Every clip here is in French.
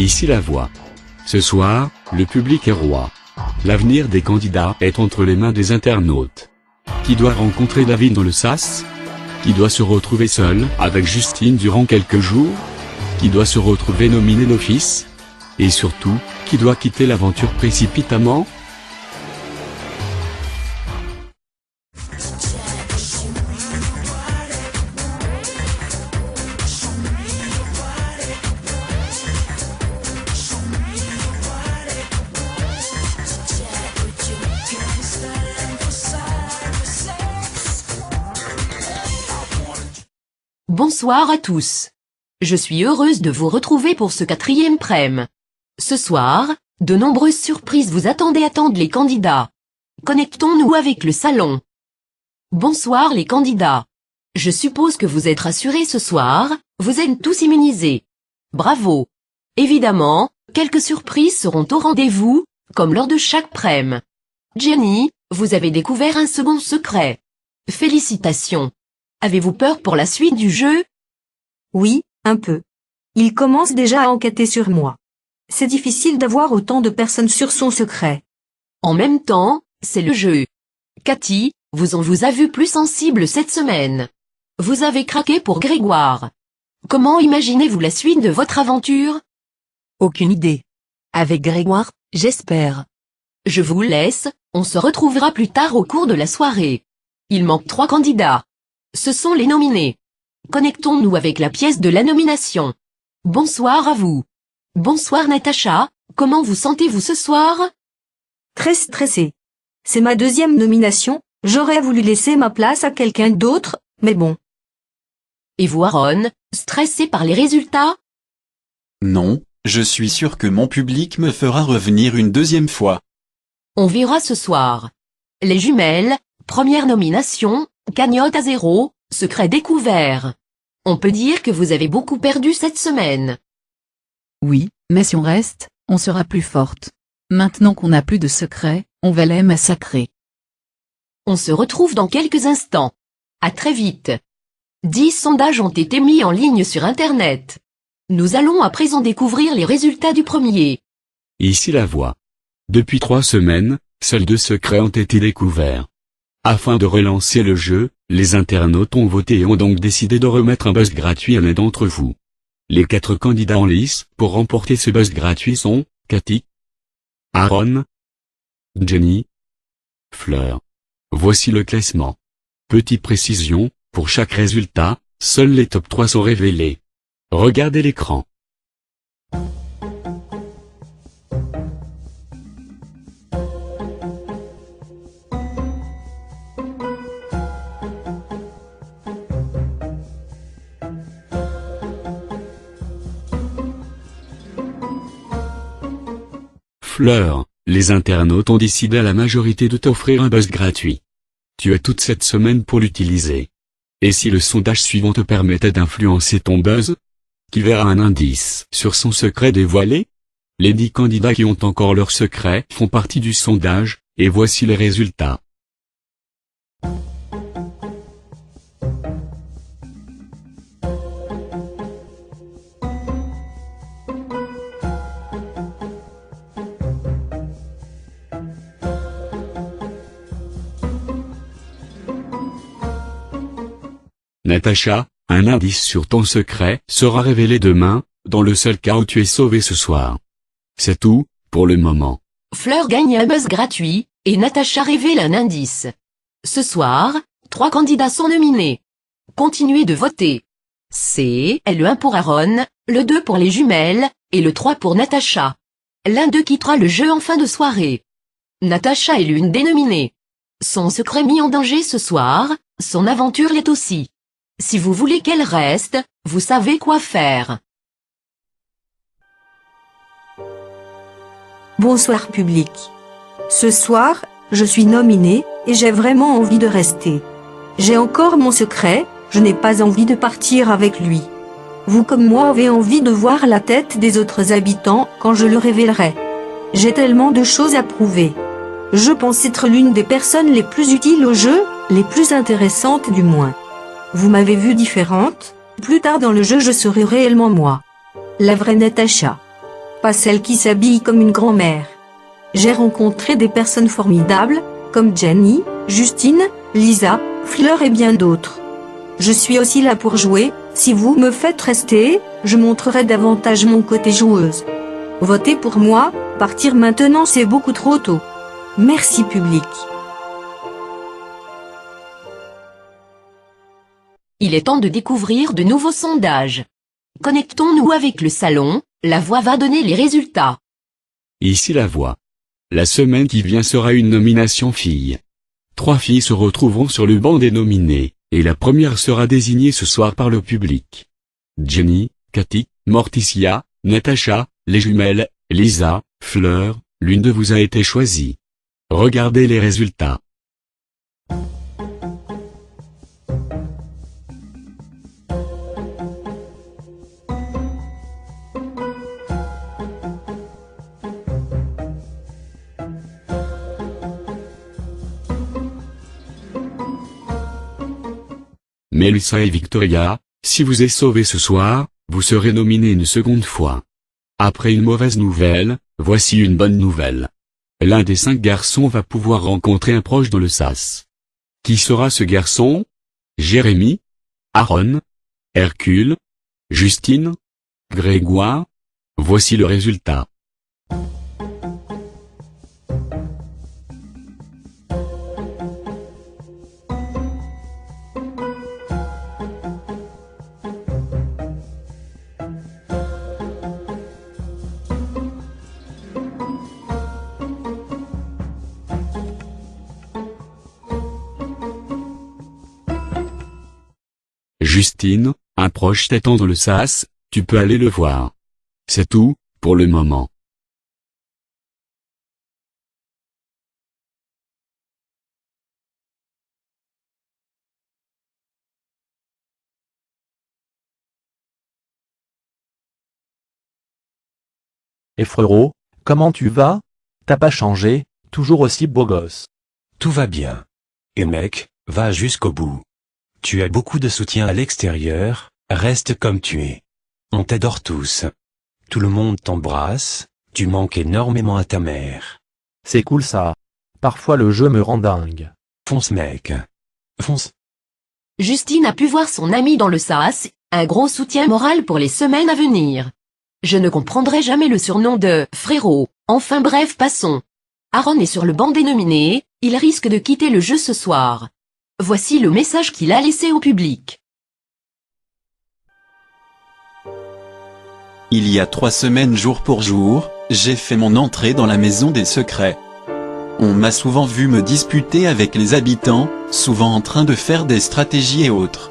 ici la voix. Ce soir, le public est roi. L'avenir des candidats est entre les mains des internautes. Qui doit rencontrer David dans le sas? Qui doit se retrouver seul avec Justine durant quelques jours? Qui doit se retrouver nominé d'office? Et surtout, qui doit quitter l'aventure précipitamment? Bonsoir à tous. Je suis heureuse de vous retrouver pour ce 4e prème. Ce soir, de nombreuses surprises vous attendent les candidats. Connectons-nous avec le salon. Bonsoir les candidats. Je suppose que vous êtes rassurés ce soir, vous êtes tous immunisés. Bravo. Évidemment, quelques surprises seront au rendez-vous, comme lors de chaque prème. Jenny, vous avez découvert un second secret. Félicitations. Avez-vous peur pour la suite du jeu? Oui, un peu. Il commence déjà à enquêter sur moi. C'est difficile d'avoir autant de personnes sur son secret. En même temps, c'est le jeu. Cathy, on vous a vu plus sensible cette semaine. Vous avez craqué pour Grégoire. Comment imaginez-vous la suite de votre aventure? Aucune idée. Avec Grégoire, j'espère. Je vous laisse, on se retrouvera plus tard au cours de la soirée. Il manque 3 candidats. Ce sont les nominés. Connectons-nous avec la pièce de la nomination. Bonsoir à vous. Bonsoir Natacha, comment vous sentez-vous ce soir? Très stressé. C'est ma 2e nomination, j'aurais voulu laisser ma place à quelqu'un d'autre, mais bon. Et vous Aaron, stressé par les résultats? Non, je suis sûr que mon public me fera revenir une 2e fois. On verra ce soir. Les jumelles, première nomination, cagnotte à 0, secret découvert. On peut dire que vous avez beaucoup perdu cette semaine. Oui, mais si on reste, on sera plus forte. Maintenant qu'on n'a plus de secret, on va les massacrer. On se retrouve dans quelques instants. À très vite. 10 sondages ont été mis en ligne sur Internet. Nous allons à présent découvrir les résultats du premier. Ici la voix. Depuis 3 semaines, seuls 2 secrets ont été découverts. Afin de relancer le jeu, les internautes ont voté et ont donc décidé de remettre un buzz gratuit à l'un d'entre vous. Les 4 candidats en lice pour remporter ce buzz gratuit sont Cathy, Aaron, Jenny, Fleur. Voici le classement. Petite précision, pour chaque résultat, seuls les top 3 sont révélés. Regardez l'écran. Fleur, les internautes ont décidé à la majorité de t'offrir un buzz gratuit. Tu as toute cette semaine pour l'utiliser. Et si le sondage suivant te permettait d'influencer ton buzz? Qui verra un indice sur son secret dévoilé? Les 10 candidats qui ont encore leur secret font partie du sondage, et voici les résultats. Natacha, un indice sur ton secret sera révélé demain, dans le seul cas où tu es sauvé ce soir. C'est tout, pour le moment. Fleur gagne un buzz gratuit, et Natacha révèle un indice. Ce soir, 3 candidats sont nominés. Continuez de voter. C'est le 1 pour Aaron, le 2 pour les jumelles, et le 3 pour Natacha. L'un d'eux quittera le jeu en fin de soirée. Natacha est l'une des nominées. Son secret mis en danger ce soir, son aventure l'est aussi. Si vous voulez qu'elle reste, vous savez quoi faire. Bonsoir public. Ce soir, je suis nominée, et j'ai vraiment envie de rester. J'ai encore mon secret, je n'ai pas envie de partir avec lui. Vous comme moi avez envie de voir la tête des autres habitants quand je le révélerai. J'ai tellement de choses à prouver. Je pense être l'une des personnes les plus utiles au jeu, les plus intéressantes du moins. Vous m'avez vue différente, plus tard dans le jeu je serai réellement moi. La vraie Natacha. pas celle qui s'habille comme une grand-mère. J'ai rencontré des personnes formidables, comme Jenny, Justine, Lisa, Fleur et bien d'autres. Je suis aussi là pour jouer, si vous me faites rester, je montrerai davantage mon côté joueuse. Votez pour moi, partir maintenant c'est beaucoup trop tôt. Merci public. Il est temps de découvrir de nouveaux sondages. Connectons-nous avec le salon, la voix va donner les résultats. Ici la voix. La semaine qui vient sera une nomination fille. 3 filles se retrouveront sur le banc des nominés, et la première sera désignée ce soir par le public. Jenny, Cathy, Morticia, Natacha, les jumelles, Lisa, Fleur, l'une de vous a été choisie. Regardez les résultats. Melissa et Victoria, si vous êtes sauvés ce soir, vous serez nominés une seconde fois. Après une mauvaise nouvelle, voici une bonne nouvelle. L'un des 5 garçons va pouvoir rencontrer un proche dans le sas. Qui sera ce garçon? Jérémy? Aaron? Hercule? Justine? Grégoire? Voici le résultat. Justine, un proche t'attend dans le sas, tu peux aller le voir. C'est tout, pour le moment. Et frérot, comment tu vas? T'as pas changé, toujours aussi beau gosse. Tout va bien. Et mec, va jusqu'au bout. Tu as beaucoup de soutien à l'extérieur, reste comme tu es. On t'adore tous. Tout le monde t'embrasse, tu manques énormément à ta mère. C'est cool ça. Parfois le jeu me rend dingue. Fonce mec. Fonce. Justine a pu voir son ami dans le sas, un gros soutien moral pour les semaines à venir. Je ne comprendrai jamais le surnom de « frérot ». Enfin bref, passons. Aaron est sur le banc des nominés, il risque de quitter le jeu ce soir. Voici le message qu'il a laissé au public. Il y a 3 semaines jour pour jour, j'ai fait mon entrée dans la maison des secrets. On m'a souvent vu me disputer avec les habitants, souvent en train de faire des stratégies et autres.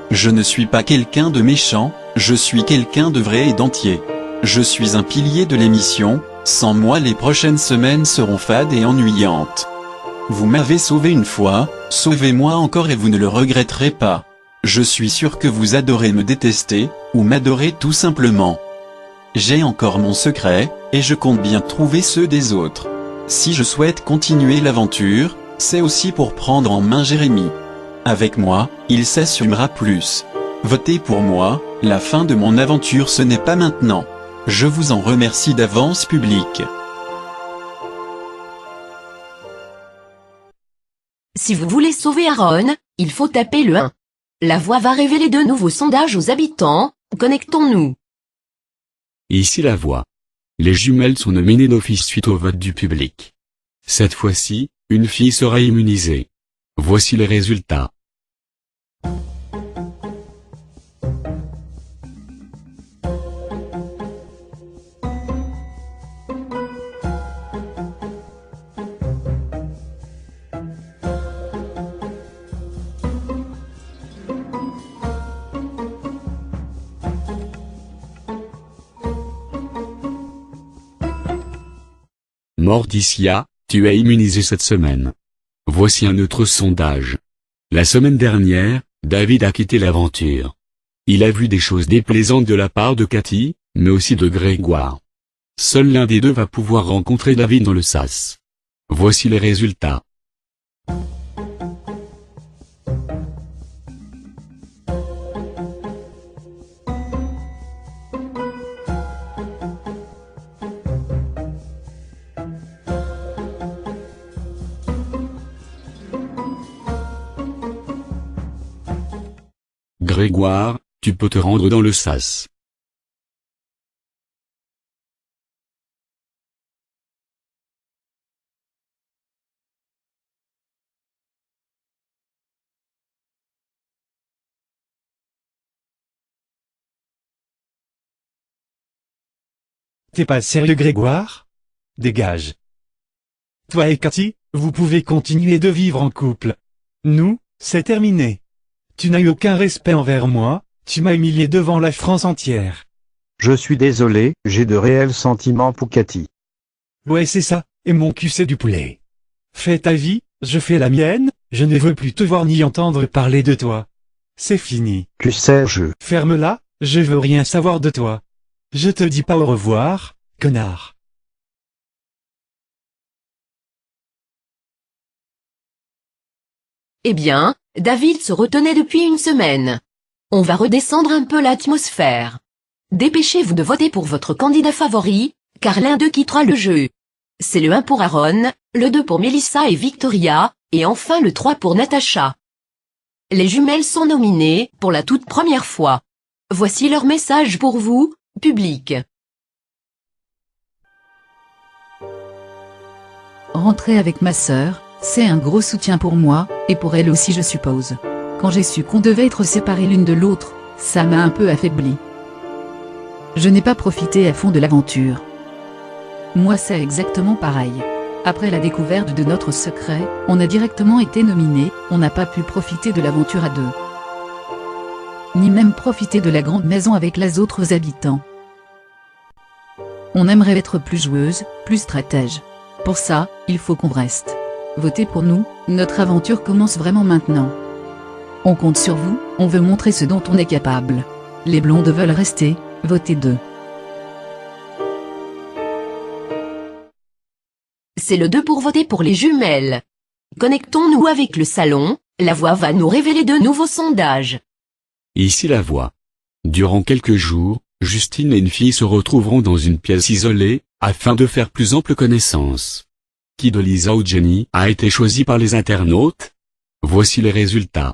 Je ne suis pas quelqu'un de méchant, je suis quelqu'un de vrai et d'entier. Je suis un pilier de l'émission, sans moi les prochaines semaines seront fades et ennuyantes. Vous m'avez sauvé une fois, sauvez-moi encore et vous ne le regretterez pas. Je suis sûr que vous adorez me détester, ou m'adorez tout simplement. J'ai encore mon secret, et je compte bien trouver ceux des autres. Si je souhaite continuer l'aventure, c'est aussi pour prendre en main Jérémy. Avec moi, il s'assumera plus. Votez pour moi, la fin de mon aventure ce n'est pas maintenant. Je vous en remercie d'avance public. Si vous voulez sauver Aaron, il faut taper le 1. La voix va révéler de nouveaux sondages aux habitants, connectons-nous. Ici la voix. Les jumelles sont nominées d'office suite au vote du public. Cette fois-ci, une fille sera immunisée. Voici les résultats. Morticia, tu es immunisé cette semaine. Voici un autre sondage. La semaine dernière, David a quitté l'aventure. Il a vu des choses déplaisantes de la part de Cathy, mais aussi de Grégoire. Seul l'un des deux va pouvoir rencontrer David dans le sas. Voici les résultats. Grégoire, tu peux te rendre dans le sas. T'es pas sérieux Grégoire? Dégage. Toi et Cathy, vous pouvez continuer de vivre en couple. Nous, c'est terminé. Tu n'as eu aucun respect envers moi, tu m'as humilié devant la France entière. Je suis désolé, j'ai de réels sentiments pour Cathy. Ouais c'est ça, et mon cul c'est du poulet. Fais ta vie, je fais la mienne, je ne veux plus te voir ni entendre parler de toi. C'est fini. Tu sais Ferme-la, je veux rien savoir de toi. Je te dis pas au revoir, connard. Eh bien, David se retenait depuis une semaine. On va redescendre un peu l'atmosphère. Dépêchez-vous de voter pour votre candidat favori, car l'un d'eux quittera le jeu. C'est le 1 pour Aaron, le 2 pour Melissa et Victoria, et enfin le 3 pour Natacha. Les jumelles sont nominées pour la toute première fois. Voici leur message pour vous, public. Rentrer avec ma sœur, c'est un gros soutien pour moi, et pour elle aussi je suppose. Quand j'ai su qu'on devait être séparés l'une de l'autre, ça m'a un peu affaibli. Je n'ai pas profité à fond de l'aventure. Moi c'est exactement pareil. Après la découverte de notre secret, on a directement été nominés, on n'a pas pu profiter de l'aventure à deux. Ni même profiter de la grande maison avec les autres habitants. On aimerait être plus joueuse, plus stratège. Pour ça, il faut qu'on reste. Votez pour nous, notre aventure commence vraiment maintenant. On compte sur vous, on veut montrer ce dont on est capable. Les blondes veulent rester, votez 2. C'est le 2 pour voter pour les jumelles. Connectons-nous avec le salon, la voix va nous révéler de nouveaux sondages. Ici la voix. Durant quelques jours, Justine et une fille se retrouveront dans une pièce isolée, afin de faire plus ample connaissance. Qui de Lisa ou Jenny a été choisi par les internautes? Voici les résultats.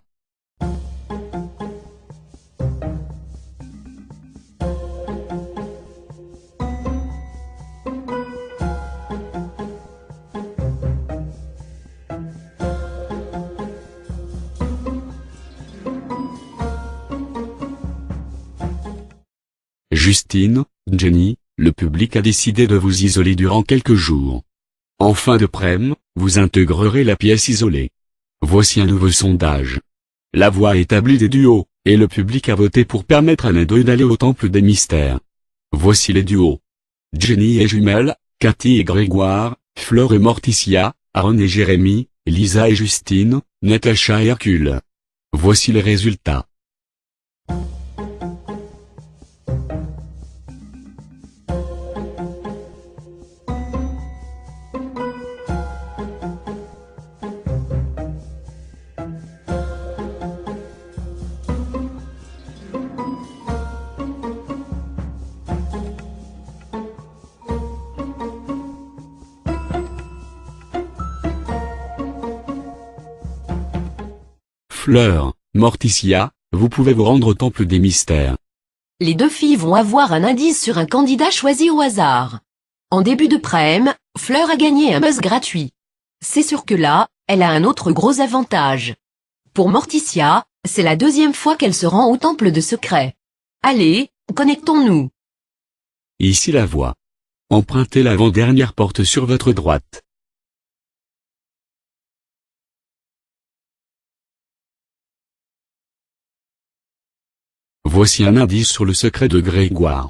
Justine, Jenny, le public a décidé de vous isoler durant quelques jours. En fin de prême, vous intégrerez la pièce isolée. Voici un nouveau sondage. La voix établit des duos, et le public a voté pour permettre à l'un d'eux d'aller au temple des mystères. Voici les duos. Jenny et jumelles, Cathy et Grégoire, Fleur et Morticia, Aaron et Jérémy, Lisa et Justine, Natacha et Hercule. Voici les résultats. Fleur, Morticia, vous pouvez vous rendre au temple des mystères. Les deux filles vont avoir un indice sur un candidat choisi au hasard. En début de prême, Fleur a gagné un buzz gratuit. C'est sûr que là, elle a un autre gros avantage. Pour Morticia, c'est la deuxième fois qu'elle se rend au temple de secret. Allez, connectons-nous. Ici la voix. Empruntez l'avant-dernière porte sur votre droite. Voici un indice sur le secret de Grégoire.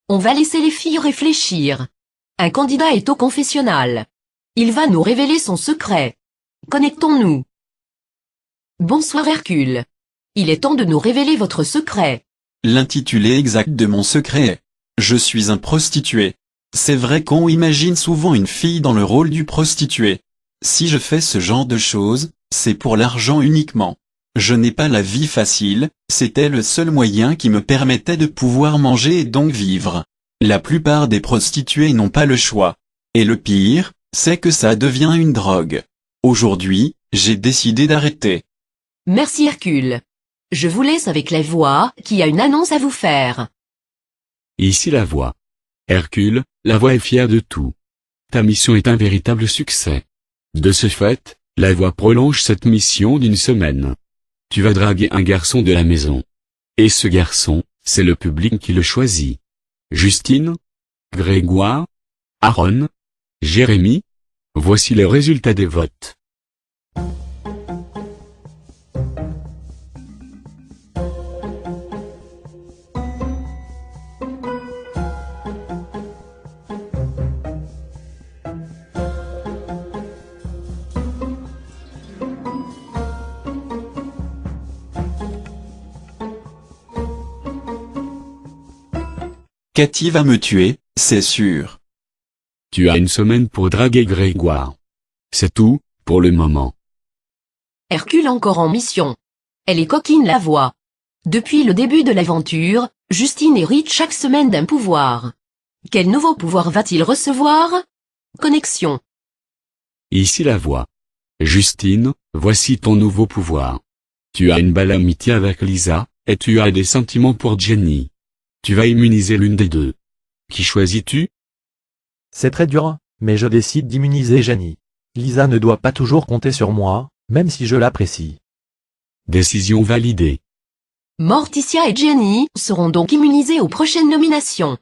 On va laisser les filles réfléchir. Un candidat est au confessionnal. Il va nous révéler son secret. Connectons-nous. Bonsoir Hercule. Il est temps de nous révéler votre secret. L'intitulé exact de mon secret est « Je suis un prostitué ». C'est vrai qu'on imagine souvent une fille dans le rôle du prostitué. Si je fais ce genre de choses, c'est pour l'argent uniquement. Je n'ai pas la vie facile, c'était le seul moyen qui me permettait de pouvoir manger et donc vivre. La plupart des prostituées n'ont pas le choix. Et le pire, c'est que ça devient une drogue. Aujourd'hui, j'ai décidé d'arrêter. Merci Hercule. Je vous laisse avec la voix qui a une annonce à vous faire. Ici la voix. Hercule, la voix est fière de tout. Ta mission est un véritable succès. De ce fait, la voix prolonge cette mission d'1 semaine. Tu vas draguer un garçon de la maison. Et ce garçon, c'est le public qui le choisit. Justine, Grégoire, Aaron, Jérémie. Voici les résultats des votes. Cathy va me tuer, c'est sûr. Tu as 1 semaine pour draguer Grégoire. C'est tout, pour le moment. Hercule encore en mission. Elle est coquine la voix. Depuis le début de l'aventure, Justine hérite chaque semaine d'un pouvoir. Quel nouveau pouvoir va-t-il recevoir? Connexion. Ici la voix. Justine, voici ton nouveau pouvoir. Tu as une belle amitié avec Lisa, et tu as des sentiments pour Jenny. Tu vas immuniser l'une des deux. Qui choisis-tu? C'est très dur, mais je décide d'immuniser Jenny. Lisa ne doit pas toujours compter sur moi, même si je l'apprécie. Décision validée. Morticia et Jenny seront donc immunisées aux prochaines nominations.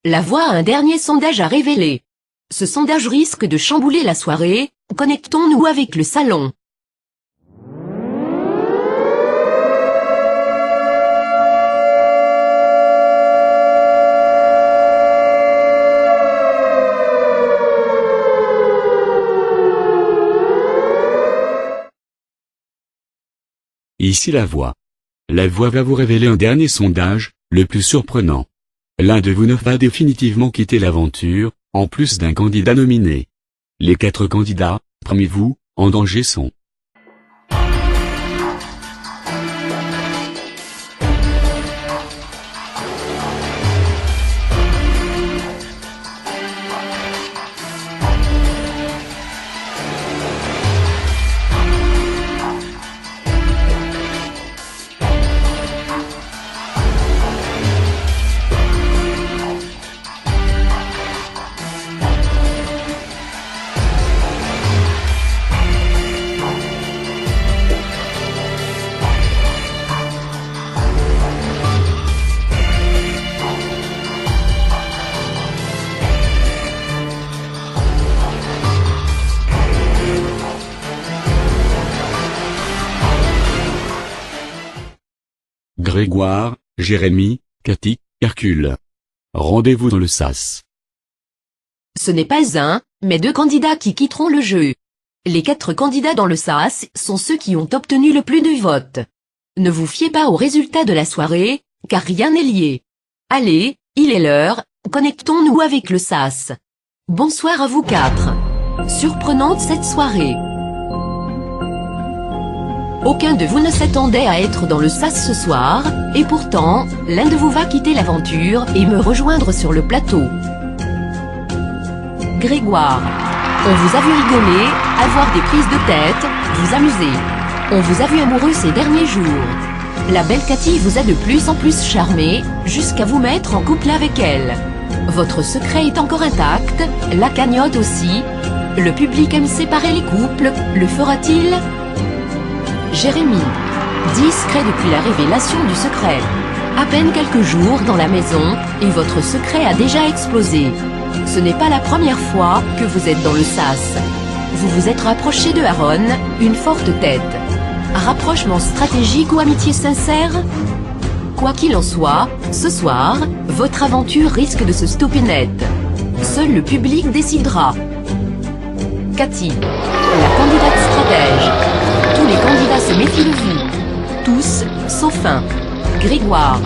La voix a un dernier sondage à révéler. Ce sondage risque de chambouler la soirée. Connectons-nous avec le salon. Ici la voix. La voix va vous révéler un dernier sondage, le plus surprenant. L'un de vous ne va définitivement quitter l'aventure, en plus d'un candidat nominé. Les 4 candidats, parmi vous, en danger sont. Grégoire, Jérémie, Cathy, Hercule. Rendez-vous dans le sas. Ce n'est pas un, mais 2 candidats qui quitteront le jeu. Les 4 candidats dans le sas sont ceux qui ont obtenu le plus de votes. Ne vous fiez pas aux résultats de la soirée, car rien n'est lié. Allez, il est l'heure, connectons-nous avec le sas. Bonsoir à vous 4. Surprenante cette soirée. Aucun de vous ne s'attendait à être dans le sas ce soir, et pourtant, l'un de vous va quitter l'aventure et me rejoindre sur le plateau. Grégoire. On vous a vu rigoler, avoir des prises de tête, vous amuser. On vous a vu amoureux ces derniers jours. La belle Cathy vous a de plus en plus charmé, jusqu'à vous mettre en couple avec elle. Votre secret est encore intact, la cagnotte aussi. Le public aime séparer les couples, le fera-t-il ? Jérémie. Discret depuis la révélation du secret. À peine quelques jours dans la maison, et votre secret a déjà explosé. Ce n'est pas la première fois que vous êtes dans le sas. Vous vous êtes rapproché de Aaron, une forte tête. Rapprochement stratégique ou amitié sincère? Quoi qu'il en soit, ce soir, votre aventure risque de se stopper net. Seul le public décidera. Cathy. La candidate stratège. Tous les candidats se méfient de vous. Tous, sauf un. Grégoire.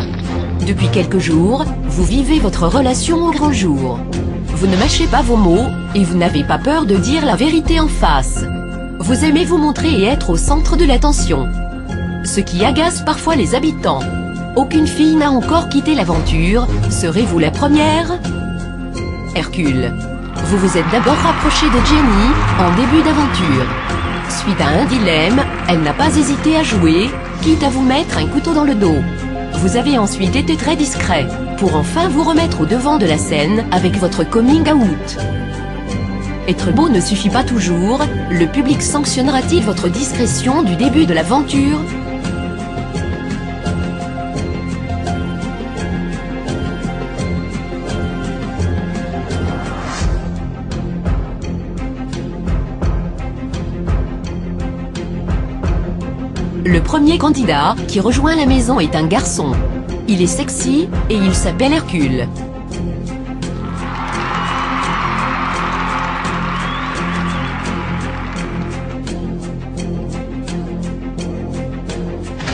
Depuis quelques jours, vous vivez votre relation au grand jour. Vous ne mâchez pas vos mots, et vous n'avez pas peur de dire la vérité en face. Vous aimez vous montrer et être au centre de l'attention. Ce qui agace parfois les habitants. Aucune fille n'a encore quitté l'aventure, serez-vous la première? Hercule. Vous vous êtes d'abord rapproché de Jenny, en début d'aventure. Suite à un dilemme, elle n'a pas hésité à jouer, quitte à vous mettre un couteau dans le dos. Vous avez ensuite été très discret, pour enfin vous remettre au devant de la scène avec votre coming out. Être beau ne suffit pas toujours, le public sanctionnera-t-il votre discrétion du début de l'aventure ? Le premier candidat qui rejoint la maison est un garçon. Il est sexy et il s'appelle Hercule.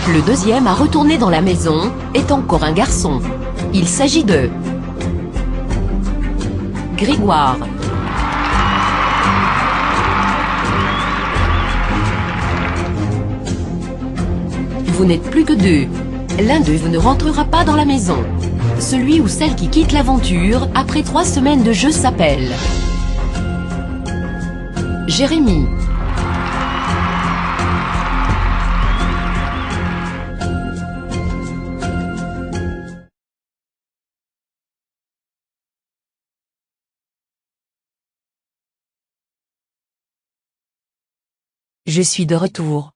Le deuxième à retourner dans la maison est encore un garçon. Il s'agit de Grégoire. Vous n'êtes plus que deux. L'un d'eux ne rentrera pas dans la maison. Celui ou celle qui quitte l'aventure après 3 semaines de jeu s'appelle Jérémy. Je suis de retour.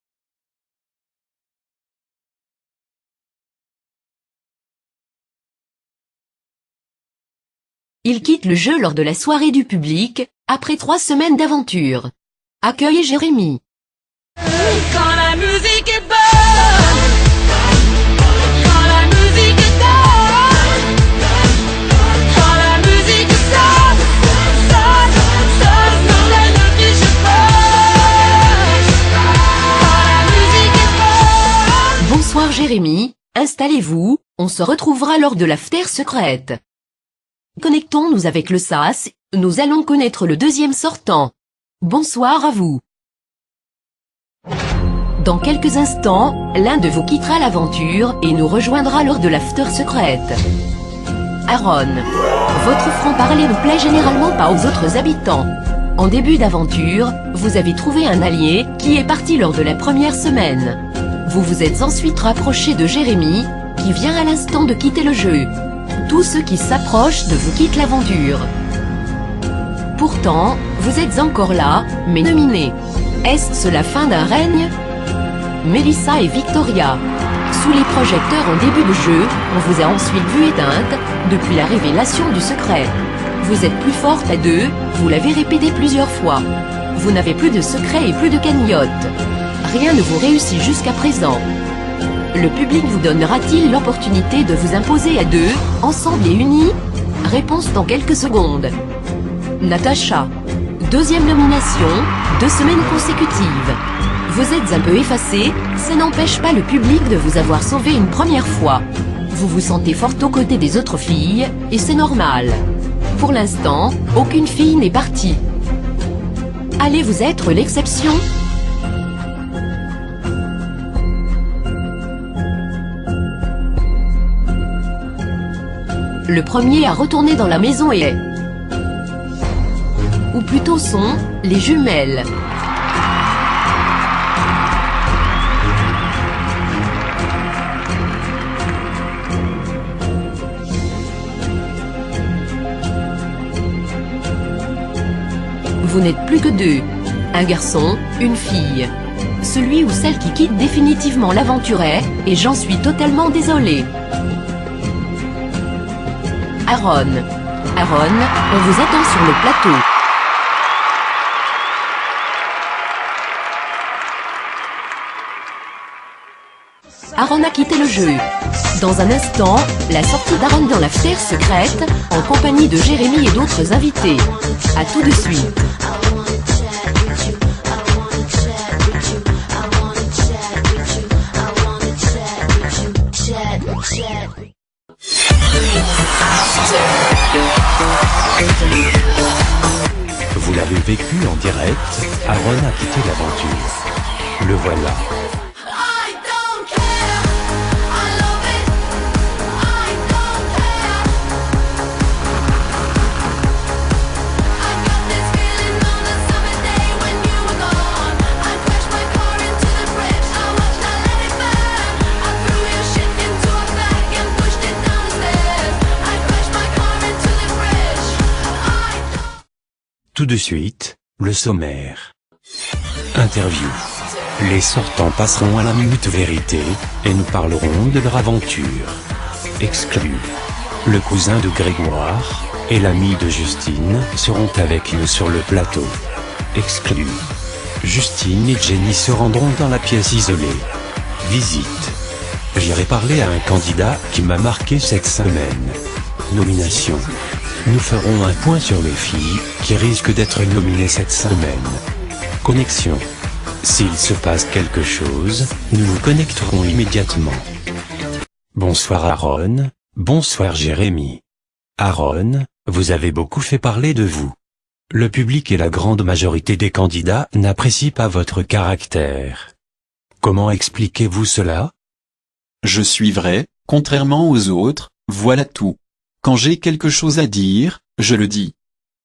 Il quitte le jeu lors de la soirée du public, après 3 semaines d'aventure. Accueillez Jérémy. Quand la musique est bonne, quand la musique est bonne, quand la musique sonne, dans la note du cheval, quand la musique est bonne. Bonsoir Jérémy, installez-vous, on se retrouvera lors de l'after secrète. Connectons-nous avec le SAS, nous allons connaître le deuxième sortant. Bonsoir à vous. Dans quelques instants, l'un de vous quittera l'aventure et nous rejoindra lors de l'after secrète. Aaron. Votre franc-parler ne plaît généralement pas aux autres habitants. En début d'aventure, vous avez trouvé un allié qui est parti lors de la première semaine. Vous vous êtes ensuite rapproché de Jérémy, qui vient à l'instant de quitter le jeu. Tous ceux qui s'approchent de vous quittent l'aventure. Pourtant, vous êtes encore là, mais nominés. Est-ce la fin d'un règne ? Mélissa et Victoria. Sous les projecteurs en début de jeu, on vous a ensuite vu éteinte, depuis la révélation du secret. Vous êtes plus forte à 2, vous l'avez répété plusieurs fois. Vous n'avez plus de secret et plus de cagnotte. Rien ne vous réussit jusqu'à présent. Le public vous donnera-t-il l'opportunité de vous imposer à 2, ensemble et unis ? Réponse dans quelques secondes. Natacha. Deuxième nomination, 2 semaines consécutives. Vous êtes un peu effacé, ça n'empêche pas le public de vous avoir sauvé une première fois. Vous vous sentez forte aux côtés des autres filles, et c'est normal. Pour l'instant, aucune fille n'est partie. Allez-vous être l'exception ? Le premier à retourner dans la maison est... Ou plutôt sont, les jumelles. Vous n'êtes plus que 2. Un garçon, une fille. Celui ou celle qui quitte définitivement l'aventure est, et j'en suis totalement désolé. Aaron. Aaron, on vous attend sur le plateau. Aaron a quitté le jeu. Dans un instant, la sortie d'Aaron dans l'after secrète, en compagnie de Jérémy et d'autres invités. A tout de suite. Vous l'avez vécu en direct, Aaron a quitté l'aventure. Le voilà. I got this feeling on a summer day when you were gone. Tout de suite, le sommaire. Interview. Les sortants passeront à la minute vérité, et nous parlerons de leur aventure. Exclu. Le cousin de Grégoire, et l'ami de Justine, seront avec nous sur le plateau. Exclu. Justine et Jenny se rendront dans la pièce isolée. Visite. J'irai parler à un candidat qui m'a marqué cette semaine. Nomination. Nous ferons un point sur les filles qui risquent d'être nominées cette semaine. Connexion. S'il se passe quelque chose, nous nous connecterons immédiatement. Bonsoir Aaron, bonsoir Jérémy. Aaron, vous avez beaucoup fait parler de vous. Le public et la grande majorité des candidats n'apprécient pas votre caractère. Comment expliquez-vous cela? Je suis vrai, contrairement aux autres, voilà tout. Quand j'ai quelque chose à dire, je le dis.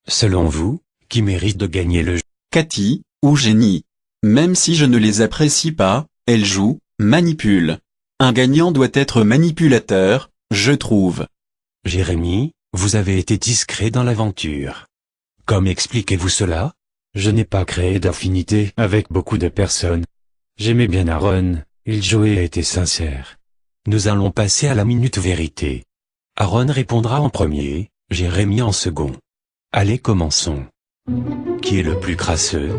Selon vous, qui mérite de gagner le jeu? Cathy, ou Jenny. Même si je ne les apprécie pas, elles jouent, manipulent. Un gagnant doit être manipulateur, je trouve. Jérémy, vous avez été discret dans l'aventure. Comme expliquez-vous cela? Je n'ai pas créé d'affinité avec beaucoup de personnes. J'aimais bien Aaron, il jouait et était sincère. Nous allons passer à la minute vérité. Aaron répondra en premier, Jérémy en second. Allez, commençons. Qui est le plus crasseux?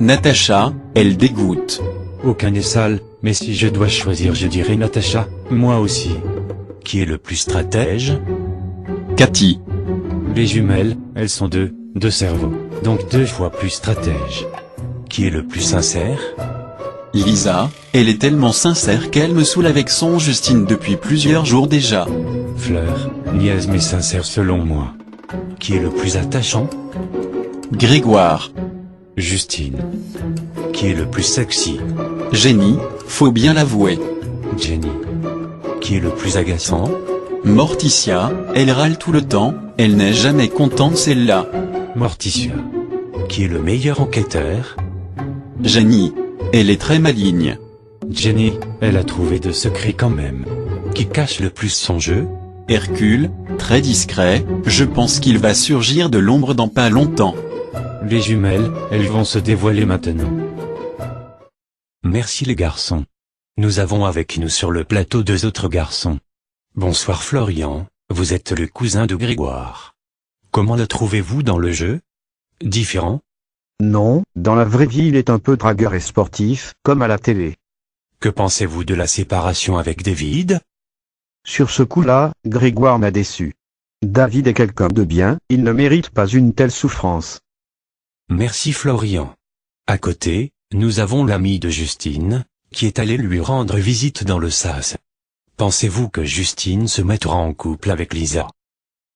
Natacha, elle dégoûte. Aucun n'est sale, mais si je dois choisir je dirais Natacha, moi aussi. Qui est le plus stratège? Cathy. Les jumelles, elles sont deux cerveaux, donc 2 fois plus stratèges. Qui est le plus sincère? Lisa, elle est tellement sincère qu'elle me saoule avec son Justine depuis plusieurs jours déjà. Fleur, niaise mais sincère selon moi. Qui est le plus attachant? Grégoire. Justine. Qui est le plus sexy? Jenny, faut bien l'avouer. Jenny. Qui est le plus agaçant? Morticia, elle râle tout le temps, elle n'est jamais contente celle-là. Morticia. Qui est le meilleur enquêteur? Jenny, elle est très maligne. Jenny, elle a trouvé de secrets quand même. Qui cache le plus son jeu? Hercule, très discret, je pense qu'il va surgir de l'ombre dans pas longtemps. Les jumelles, elles vont se dévoiler maintenant. Merci les garçons. Nous avons avec nous sur le plateau 2 autres garçons. Bonsoir Florian, vous êtes le cousin de Grégoire. Comment le trouvez-vous dans le jeu? Différent? Non, dans la vraie vie il est un peu dragueur et sportif, comme à la télé. Que pensez-vous de la séparation avec David? Sur ce coup-là, Grégoire m'a déçu. David est quelqu'un de bien, il ne mérite pas une telle souffrance. Merci Florian. À côté, nous avons l'ami de Justine, qui est allé lui rendre visite dans le sas. Pensez-vous que Justine se mettra en couple avec Lisa?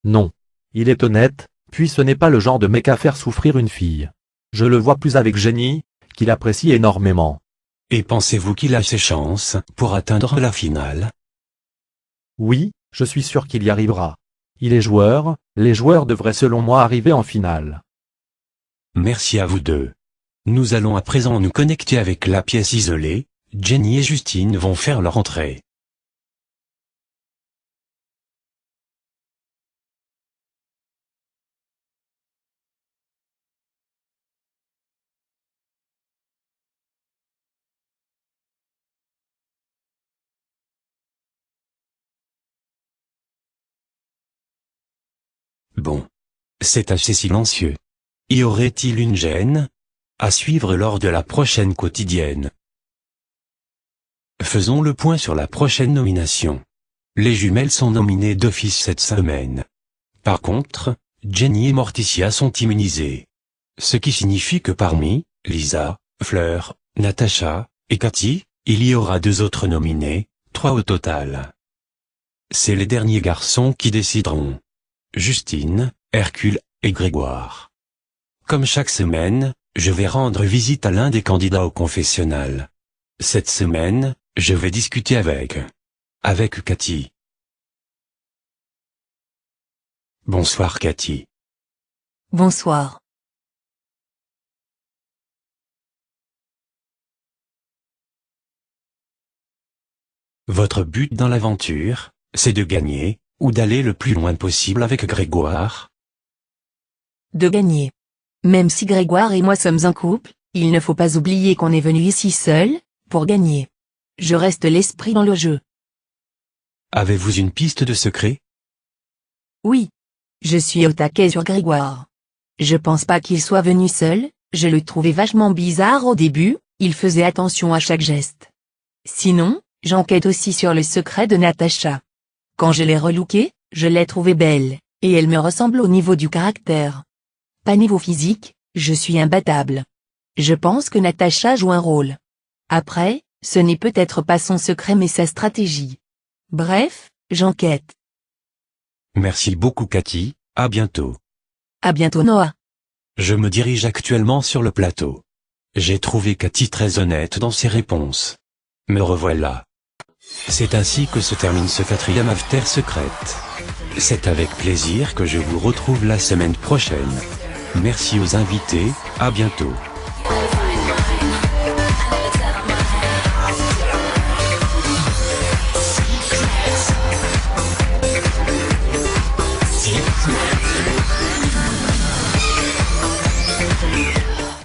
Non. Il est honnête, puis ce n'est pas le genre de mec à faire souffrir une fille. Je le vois plus avec Jenny, qu'il apprécie énormément. Et pensez-vous qu'il a ses chances pour atteindre la finale? Oui, je suis sûr qu'il y arrivera. Il est joueur, les joueurs devraient selon moi arriver en finale. Merci à vous deux. Nous allons à présent nous connecter avec la pièce isolée, Jenny et Justine vont faire leur entrée. Bon. C'est assez silencieux. Y aurait-il une gêne? À suivre lors de la prochaine quotidienne. Faisons le point sur la prochaine nomination. Les jumelles sont nominées d'office cette semaine. Par contre, Jenny et Morticia sont immunisées. Ce qui signifie que parmi Lisa, Fleur, Natacha et Cathy, il y aura 2 autres nominés, 3 au total. C'est les derniers garçons qui décideront. Justine, Hercule et Grégoire. Comme chaque semaine, je vais rendre visite à l'un des candidats au confessionnal. Cette semaine, je vais discuter avec Cathy. Bonsoir Cathy. Bonsoir. Votre but dans l'aventure, c'est de gagner, ou d'aller le plus loin possible avec Grégoire? De gagner. Même si Grégoire et moi sommes un couple, il ne faut pas oublier qu'on est venu ici seul, pour gagner. Je reste l'esprit dans le jeu. Avez-vous une piste de secret? Oui. Je suis au taquet sur Grégoire. Je pense pas qu'il soit venu seul, je le trouvais vachement bizarre au début, il faisait attention à chaque geste. Sinon, j'enquête aussi sur le secret de Natacha. Quand je l'ai relookée, je l'ai trouvée belle, et elle me ressemble au niveau du caractère. Pas niveau physique, je suis imbattable. Je pense que Natacha joue un rôle. Après, ce n'est peut-être pas son secret mais sa stratégie. Bref, j'enquête. Merci beaucoup Cathy, à bientôt. À bientôt Noah. Je me dirige actuellement sur le plateau. J'ai trouvé Cathy très honnête dans ses réponses. Me revoilà. C'est ainsi que se termine ce 4e after secrète. C'est avec plaisir que je vous retrouve la semaine prochaine. Merci aux invités, à bientôt.